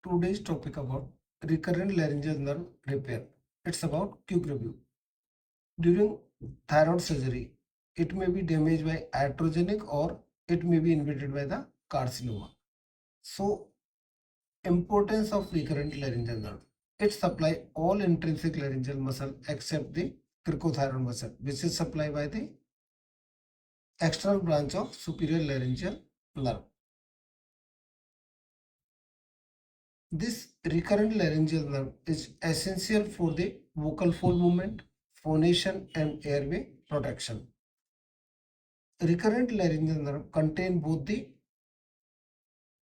Today's topic about recurrent laryngeal nerve repair. It's about quick review. During thyroid surgery, it may be damaged by iatrogenic or it may be invaded by the carcinoma. So, importance of recurrent laryngeal nerve. It supply all intrinsic laryngeal muscle except the cricothyroid muscle, which is supplied by the external branch of superior laryngeal nerve. This recurrent laryngeal nerve is essential for the vocal fold movement, phonation, and airway protection. Recurrent laryngeal nerve contain both the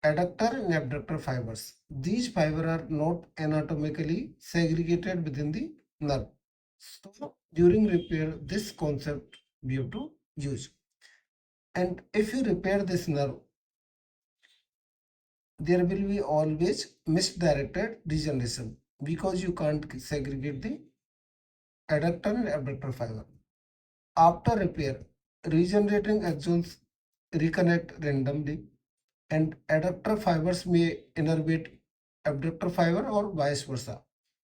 adductor and abductor fibers. These fibers are not anatomically segregated within the nerve. So during repair, this concept we have to use. And if you repair this nerve, there will be always misdirected regeneration because you can't segregate the adductor and abductor fiber. After repair, regenerating axons reconnect randomly and adductor fibers may innervate abductor fiber or vice versa.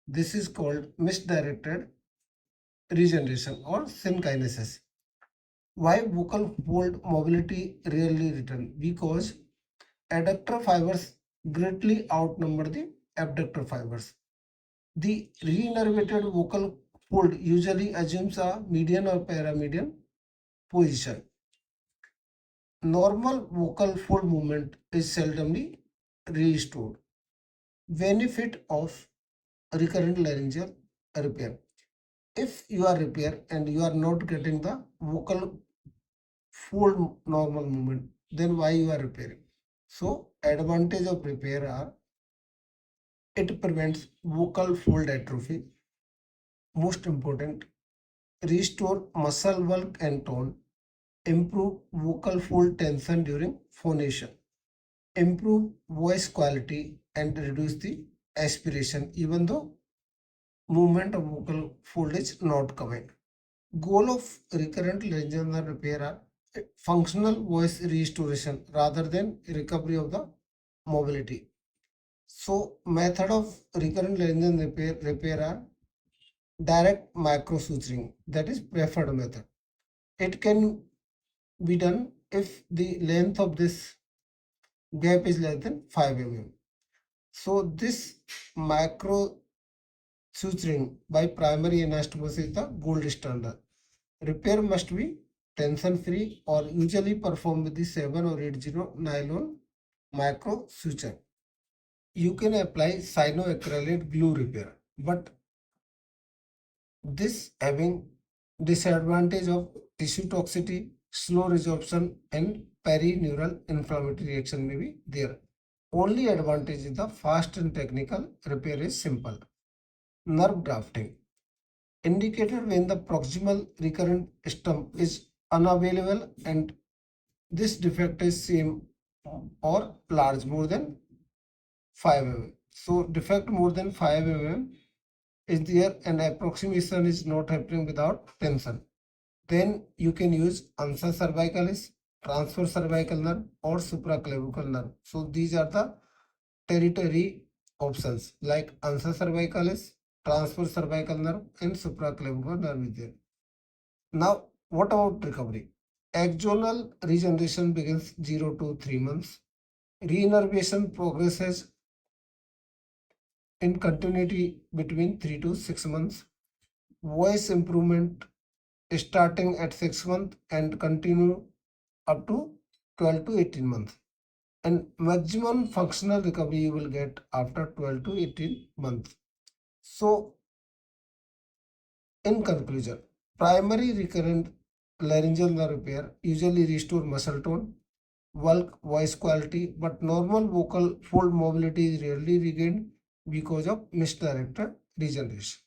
This is called misdirected regeneration or synkinesis. Why vocal fold mobility rarely return? Because adductor fibers greatly outnumber the abductor fibers. The reinnervated vocal fold usually assumes a median or paramedian position. Normal vocal fold movement is seldomly restored. Benefit of recurrent laryngeal repair. If you are repair and you are not getting the vocal fold normal movement, then why you are repairing? So advantage of repair are it prevents vocal fold atrophy. Most important, restore muscle bulk and tone, improve vocal fold tension during phonation, improve voice quality and reduce the aspiration even though movement of vocal fold is not coming. Goal of recurrent laryngeal nerve repair are functional voice restoration rather than recovery of the mobility. So method of recurrent laryngeal repair are direct micro suturing, that is preferred method. It can be done if the length of this gap is less than 5 mm. So this micro suturing by primary anastomosis is the gold standard. Repair must be tension free or usually performed with the 7 or 80 nylon micro suture. You can apply cyanoacrylate glue repair, but this having disadvantage of tissue toxicity, slow resorption and perineural inflammatory reaction may be there. Only advantage is the fast and technical repair is simple. Nerve grafting indicated when the proximal recurrent stump is unavailable and this defect is same or large more than 5 mm. So defect more than 5 mm is there and approximation is not happening without tension. Then you can use ansa cervicalis, transfer cervical nerve or supraclavicular nerve. So these are the territory options like ansa cervicalis, transfer cervical nerve and supraclavicular nerve is there. Now what about recovery? Axonal regeneration begins 0 to 3 months. Reinnervation progresses in continuity between 3 to 6 months. Voice improvement starting at 6 months and continue up to 12 to 18 months. And maximum functional recovery you will get after 12 to 18 months. So, in conclusion, primary recurrent laryngeal nerve repair usually restore muscle tone, bulk, voice quality, but normal vocal fold mobility is rarely regained because of misdirected regeneration.